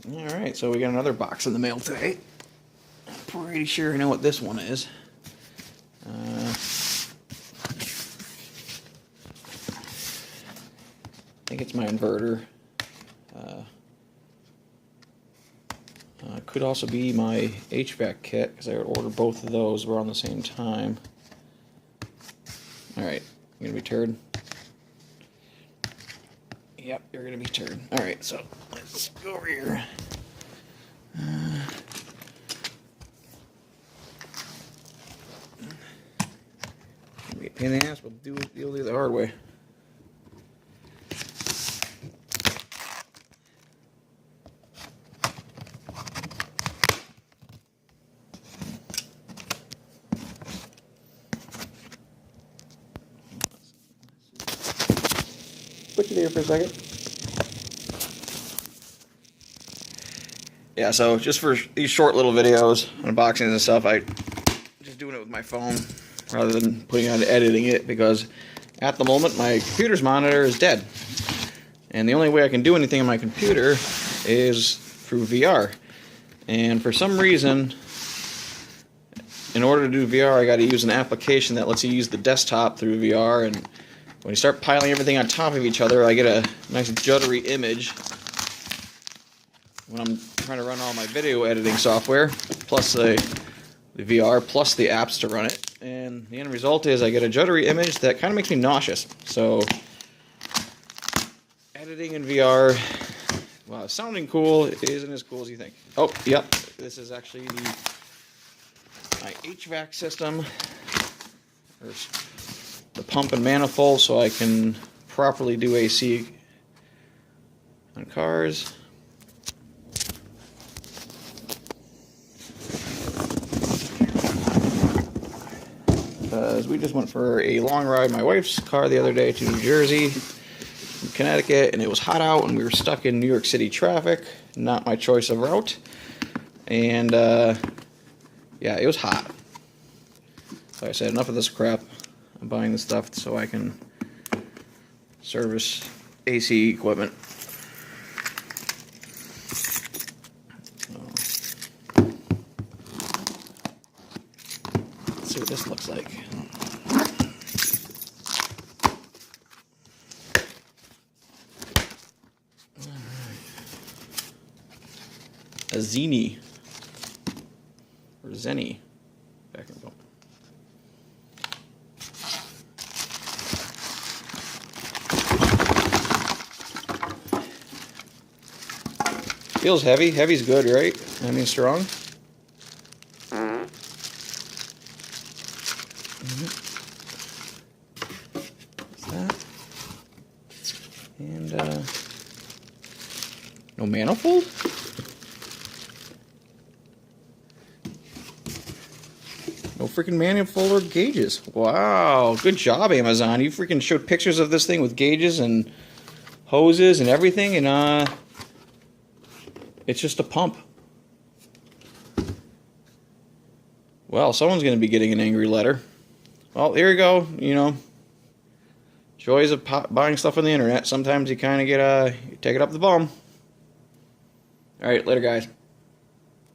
Alright, so we got another box in the mail today. I'm pretty sure I know what this one is. I think it's my inverter. Could also be my HVAC kit, because I would order both of those around the same time. Alright, you gonna be turd? Yep, you're gonna be turd. Alright, so let's go over here. Be a pain in the ass, but you'll do it the hard way. Put you there for a second. Yeah, so just for these short little videos, unboxings and stuff, I just doing it with my phone rather than putting on editing it, because at the moment my computer's monitor is dead. And the only way I can do anything on my computer is through VR. And for some reason, in order to do VR, I got to use an application that lets you use the desktop through VR, and when you start piling everything on top of each other, I get a nice juddery image when I'm trying to run all my video editing software, plus the VR, plus the apps to run it. And the end result is I get a juddery image that kind of makes me nauseous. So, editing in VR, wow, sounding cool, it isn't as cool as you think. Oh, yep, this is actually my HVAC system. There's the pump and manifold, so I can properly do AC on cars. Because we just went for a long ride in my wife's car the other day to New Jersey from Connecticut, and it was hot out and we were stuck in New York City traffic. Not my choice of route. And yeah, it was hot. So I said, enough of this crap. I'm buying this stuff so I can service AC equipment. Let's see what this looks like. A Zeni or Zenny vacuum pump. Feels heavy. Heavy's good, right? I mean, strong. What's that? And no manifold? No freaking manifold or gauges. Wow, good job, Amazon. You freaking showed pictures of this thing with gauges and hoses and everything, and it's just a pump. Well, someone's going to be getting an angry letter. Well, here you go. You know, joys of buying stuff on the internet. Sometimes you kind of get you take it up the bum. All right, later, guys.